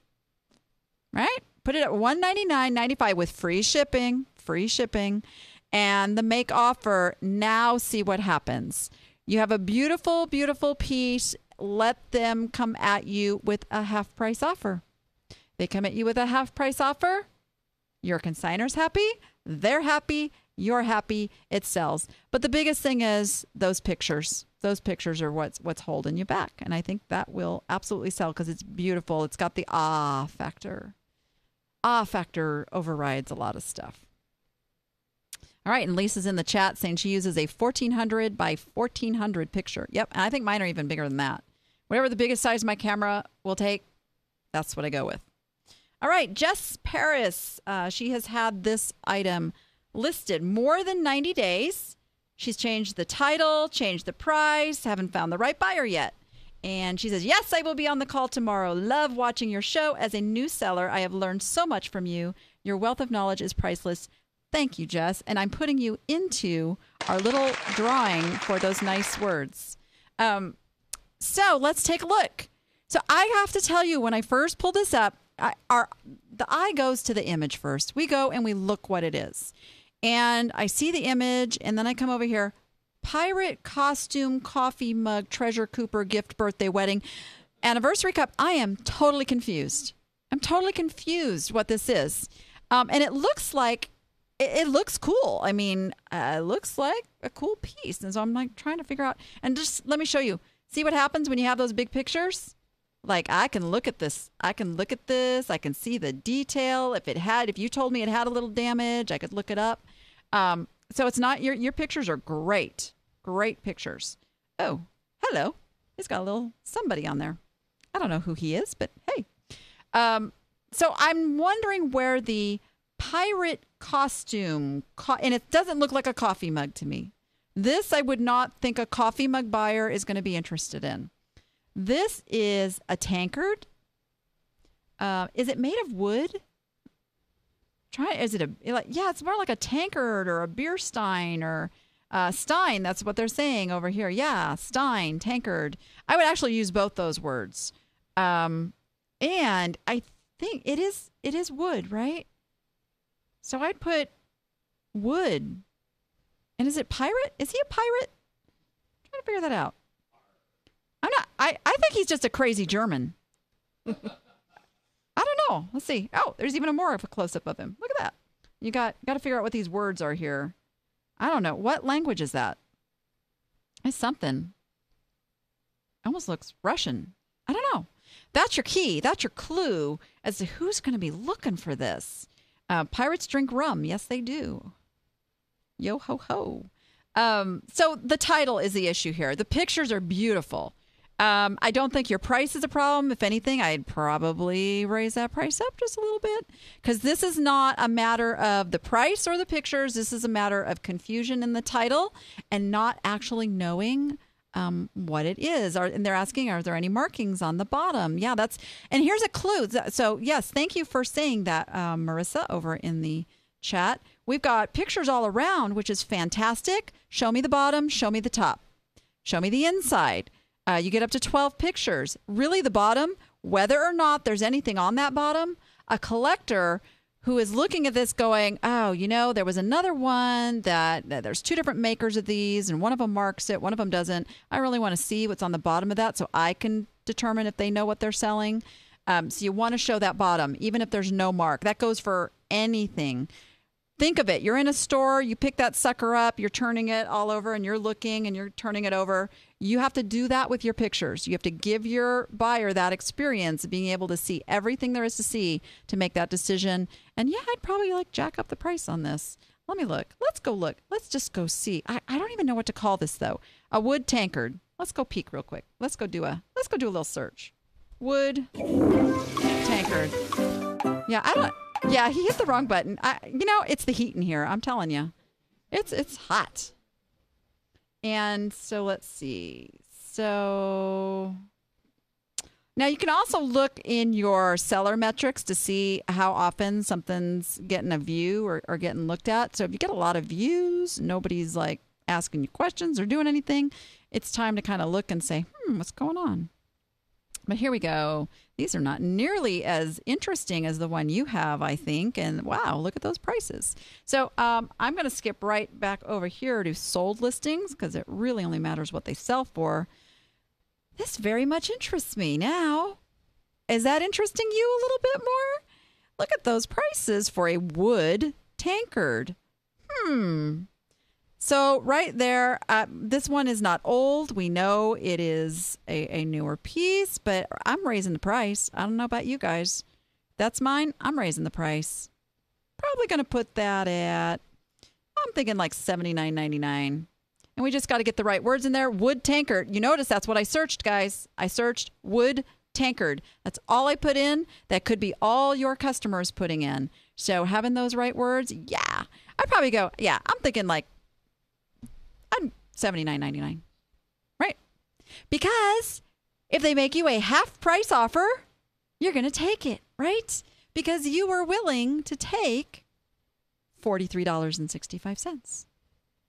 Right? Put it at $199.95 with free shipping, and the make offer. Now see what happens. You have a beautiful, beautiful piece. Let them come at you with a half price offer. They come at you with a half price offer. Your consigner's happy. They're happy. You're happy. It sells. But the biggest thing is those pictures. Those pictures are what's holding you back. And I think that will absolutely sell because it's beautiful. It's got the factor. Factor overrides a lot of stuff. All right, and Lisa's in the chat saying she uses a 1400 by 1400 picture. Yep, and I think mine are even bigger than that. Whatever the biggest size my camera will take, that's what I go with. All right, Jess Paris, she has had this item listed more than 90 days. She's changed the title, changed the price, haven't found the right buyer yet. And she says, yes, I will be on the call tomorrow. Love watching your show. As a new seller, I have learned so much from you. Your wealth of knowledge is priceless. Thank you, Jess. And I'm putting you into our little drawing for those nice words. So let's take a look. So I have to tell you, when I first pulled this up, the eye goes to the image first. We go and we look what it is. And I see the image, and then I come over here. Pirate costume, coffee mug, treasure Cooper, gift, birthday, wedding, anniversary cup. I am totally confused. I'm totally confused what this is. And it looks like, it looks cool. I mean, it looks like a cool piece. And so I'm like trying to figure out, and just let me show you. See what happens when you have those big pictures? Like, I can look at this. I can look at this. I can see the detail. If you told me it had a little damage, I could look it up. So it's not, your pictures are great. Great pictures. Oh, hello. He's got a little somebody on there. I don't know who he is, but hey. So I'm wondering where the pirate costume, and it doesn't look like a coffee mug to me. This I would not think a coffee mug buyer is going to be interested in. This is a tankard. Is it made of wood? It's more like a tankard or a beer stein or stein. That's what they're saying over here. Yeah, stein, tankard. I would actually use both those words. And I think it is wood, right? So I'd put wood. And is it pirate? Is he a pirate? I'm trying to figure that out. I think he's just a crazy German. I don't know. Let's see. Oh, there's even more of a close-up of him. Look at that. You got to figure out what these words are here. I don't know. What language is that? It's something. Almost looks Russian. I don't know. That's your key. That's your clue as to who's going to be looking for this. Pirates drink rum. Yes, they do. Yo ho ho. So the title is the issue here. The pictures are beautiful. I don't think your price is a problem. If anything, I'd probably raise that price up just a little bit, because this is not a matter of the price or the pictures. This is a matter of confusion in the title and not actually knowing what it is. And they're asking, are there any markings on the bottom? Yeah, and here's a clue. So yes, thank you for saying that, Marissa, over in the chat. We've got pictures all around, which is fantastic. Show me the bottom, show me the top. Show me the inside. You get up to 12 pictures. Really, the bottom, whether or not there's anything on that bottom, a collector who is looking at this going, oh, there was another one that there's two different makers of these, and one of them marks it, one of them doesn't. I really want to see what's on the bottom of that so I can determine if they know what they're selling. So you want to show that bottom, even if there's no mark. That goes for anything. Think of it. You're in a store. You pick that sucker up. You're turning it all over, and you're looking, and you're turning it over. You have to do that with your pictures. You have to give your buyer that experience of being able to see everything there is to see to make that decision. And yeah, I'd probably jack up the price on this. Let me look. Let's go look. Let's just go see. I don't even know what to call this though. A wood tankard. Let's go peek real quick. Let's go do a little search. Wood tankard. Yeah, he hit the wrong button. It's the heat in here. I'm telling you. It's hot. And so let's see. So now you can also look in your seller metrics to see how often something's getting a view or getting looked at. So if you get a lot of views, nobody's asking you questions or doing anything, it's time to kind of look and say, what's going on? But here we go. These are not nearly as interesting as the one you have, I think. And wow, look at those prices. So I'm going to skip right back over here to sold listings because it really only matters what they sell for. This very much interests me. Now, is that interesting you a little bit more? Look at those prices for a wood tankard. So right there, this one is not old. We know it is a newer piece, but I'm raising the price. I don't know about you guys. That's mine. I'm raising the price. Probably going to put that at, I'm thinking $79.99. And we just got to get the right words in there. Wood tankard. You notice that's what I searched, guys. I searched wood tankard. That's all I put in. That could be all your customers putting in. So having those right words, yeah. I'd probably go, yeah, I'm thinking I'm $79.99, right? Because if they make you a half price offer, you're going to take it, right? Because you were willing to take $43.65.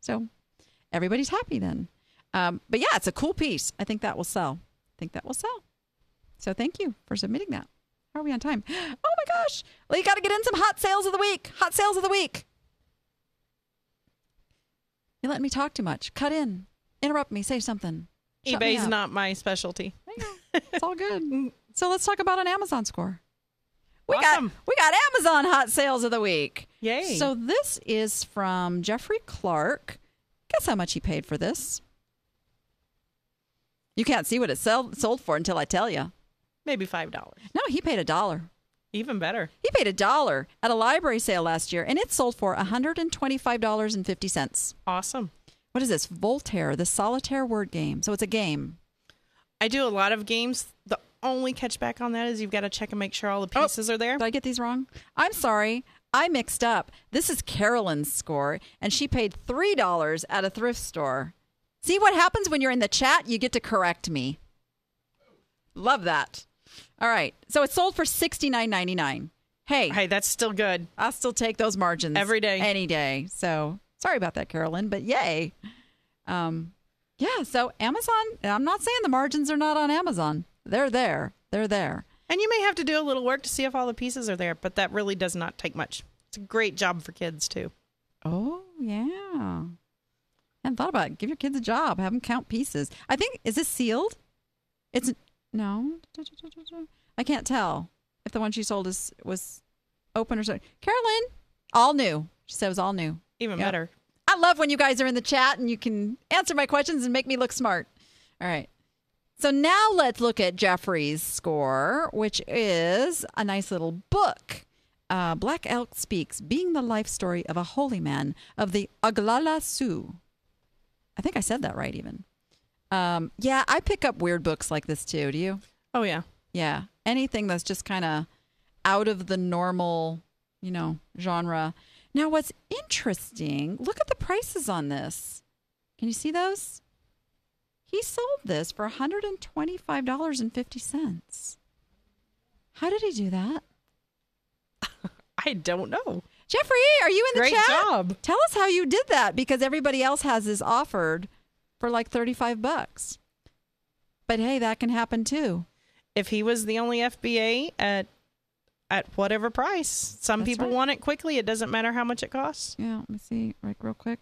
So everybody's happy then. But yeah, it's a cool piece. I think that will sell. So thank you for submitting that. How are we on time? Oh my gosh. Well, you got to get in some hot sales of the week. Hot sales of the week. You're letting me talk too much. Cut in. Interrupt me. Say something. Shut me eBay's up. not my specialty. It's all good. So let's talk about an Amazon score. Awesome. We got Amazon hot sales of the week. Yay. So this is from Jeffrey Clark. Guess how much he paid for this? You can't see what it sold for until I tell you. Maybe $5. No, he paid $1. Even better. He paid $1 at a library sale last year, and it sold for $125.50. Awesome. What is this? Voltaire, the solitaire word game. So it's a game. I do a lot of games. The only catchback on that is you've got to check and make sure all the pieces are there. Did I get these wrong? I'm sorry. I mixed up. This is Carolyn's score, and she paid $3 at a thrift store. See what happens when you're in the chat? You get to correct me. Love that. All right. So it sold for $69.99. Hey, that's still good. I'll still take those margins. Every day. Any day. So sorry about that, Carolyn, but yay. Yeah, so Amazon, I'm not saying the margins are not on Amazon. They're there. They're there. And you may have to do a little work to see if all the pieces are there, but that really does not take much. It's a great job for kids, too. Oh, yeah. I hadn't thought about it. Give your kids a job. Have them count pieces. I think, is this sealed? No. I can't tell if the one she sold was open or something. Carolyn, all new. She said it was all new. Even better. I love when you guys are in the chat and you can answer my questions and make me look smart. All right. So now let's look at Jeffrey's score, which is a nice little book. Black Elk Speaks, Being the Life Story of a Holy Man of the Oglala Sioux. I think I said that right even. Yeah, I pick up weird books like this too. Do you? Oh, yeah. Yeah. Anything that's just kind of out of the normal, genre. Now, what's interesting, look at the prices on this. Can you see those? He sold this for $125.50. How did he do that? I don't know. Jeffrey, are you in the chat? Great job. Tell us how you did that, because everybody else has this offered for like $35. But hey, that can happen too. if he was the only FBA at whatever price. Some That's people right. want it quickly. It doesn't matter how much it costs. Yeah, let me see real quick.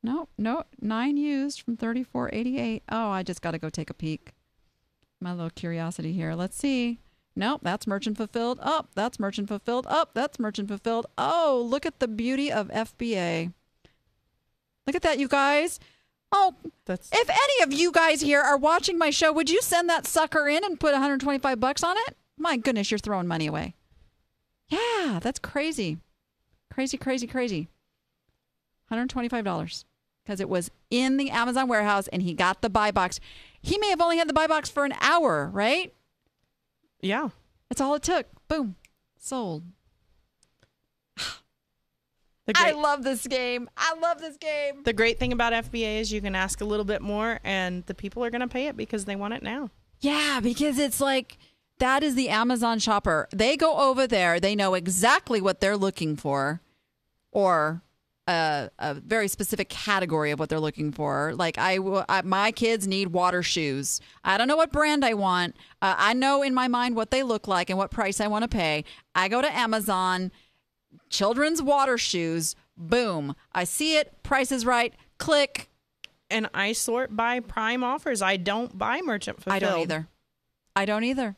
No, 9 used from $34.88. Oh, I just got to go take a peek. My little curiosity here. Let's see. Nope, that's merchant fulfilled. Oh, that's merchant fulfilled. Oh, that's merchant fulfilled. Oh, look at the beauty of FBA. Look at that, you guys. Oh, if any of you guys here are watching my show, would you send that sucker in and put $125 on it? My goodness, you're throwing money away. Yeah, that's crazy. Crazy, crazy, crazy. $125 because it was in the Amazon warehouse and he got the buy box. He may have only had the buy box for an hour, right? Yeah. That's all it took. Boom. Sold. I love this game. I love this game. The great thing about FBA is you can ask a little bit more and the people are going to pay it because they want it now. Yeah, because it's like that is the Amazon shopper. They go over there. They know exactly what they're looking for or a very specific category of what they're looking for. Like my kids need water shoes. I don't know what brand I want. I know in my mind what they look like and what price I want to pay. I go to Amazon, children's water shoes, boom. I see it, price is right, click. And I sort by Prime offers. I don't buy merchant fulfilled. I don't either.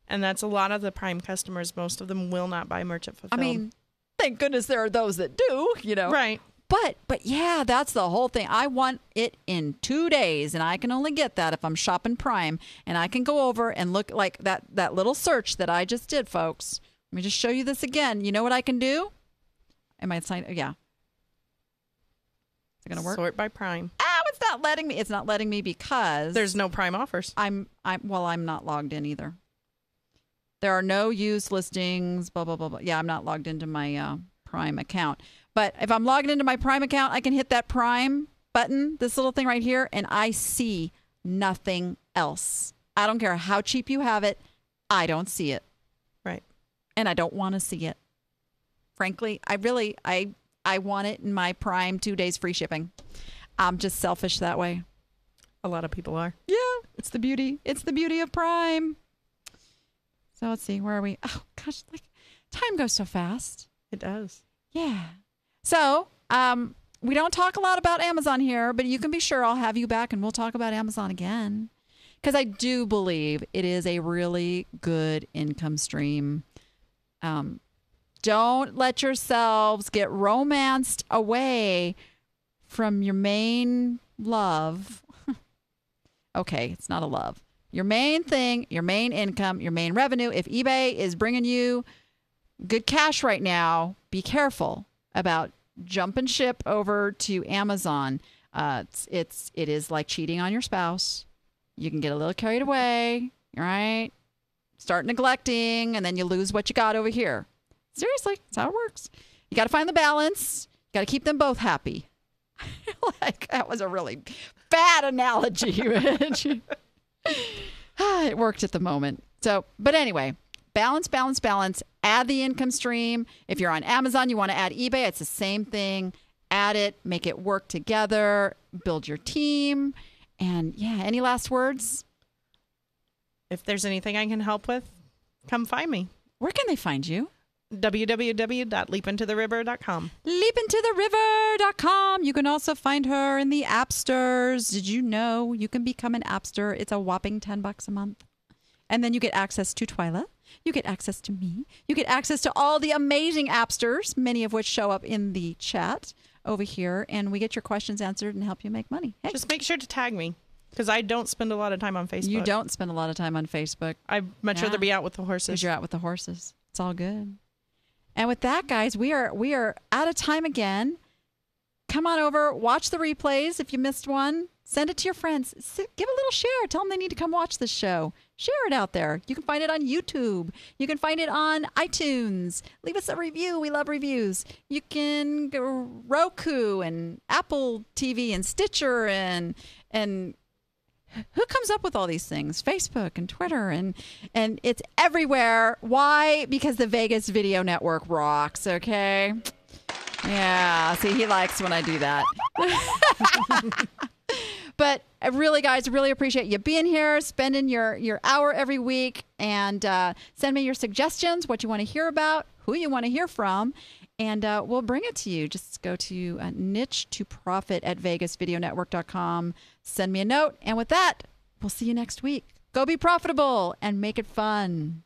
And that's a lot of the Prime customers. Most of them will not buy merchant fulfilled. I mean, thank goodness there are those that do, Right. But yeah, that's the whole thing. I want it in 2 days, and I can only get that if I'm shopping Prime. And I can go over and look like that little search that I just did, folks. Let me just show you this again. You know what I can do? Am I signing? Yeah. Is it going to work? Sort by Prime. It's not letting me. It's not letting me because there's no Prime offers. I'm not logged in either. There are no used listings, blah, blah, blah, blah. Yeah, I'm not logged into my Prime account. But if I'm logged into my Prime account, I can hit that Prime button, this little thing right here, and I see nothing else. I don't care how cheap you have it. I don't see it. Right. And I don't want to see it. Frankly, I want it in my Prime 2 days free shipping. I'm just selfish that way. A lot of people are. Yeah, it's the beauty. It's the beauty of Prime. So let's see, where are we? Oh gosh, time goes so fast. It does. Yeah. So we don't talk a lot about Amazon here, but you can be sure I'll have you back and we'll talk about Amazon again. Because I do believe it is a really good income stream. Don't let yourselves get romanced away from your main love. Okay, it's not a love. Your main thing, your main income, your main revenue. If eBay is bringing you good cash right now, be careful about jumping ship over to Amazon. It is like cheating on your spouse. You can get a little carried away, right? Start neglecting, and then you lose what you got over here. Seriously, that's how it works. You got to find the balance. You got to keep them both happy. That was a really bad analogy. It worked at the moment. So, but anyway, balance. Add the income stream. If you're on Amazon, you want to add eBay. It's the same thing. Add it, make it work together, build your team. And yeah, any last words? If there's anything I can help with, come find me. Where can they find you? www.leapintotheriver.com. Leapintotheriver.com. You can also find her in the app stores. Did you know you can become an appster? It's a whopping $10 a month. And then you get access to Twyla. You get access to me. You get access to all the amazing appsters, many of which show up in the chat over here. And we get your questions answered and help you make money. Hey. Just make sure to tag me because I don't spend a lot of time on Facebook. You don't spend a lot of time on Facebook. I'd much rather be out with the horses. Because you're out with the horses. It's all good. And with that, guys, we are out of time again. Come on over, watch the replays if you missed one. Send it to your friends. Give a little share. Tell them they need to come watch this show. Share it out there. You can find it on YouTube. You can find it on iTunes. Leave us a review. We love reviews. You can go Roku and Apple TV and Stitcher and who comes up with all these things? Facebook and Twitter and it's everywhere. Why? Because the Vegas Video Network rocks, okay? Yeah, see, he likes when I do that. But really, guys, really appreciate you being here, spending your hour every week, and send me your suggestions, what you want to hear about, who you want to hear from, and we'll bring it to you. Just go to niche to profit at vegasvideonetwork.com. Send me a note. And with that, we'll see you next week. Go be profitable and make it fun.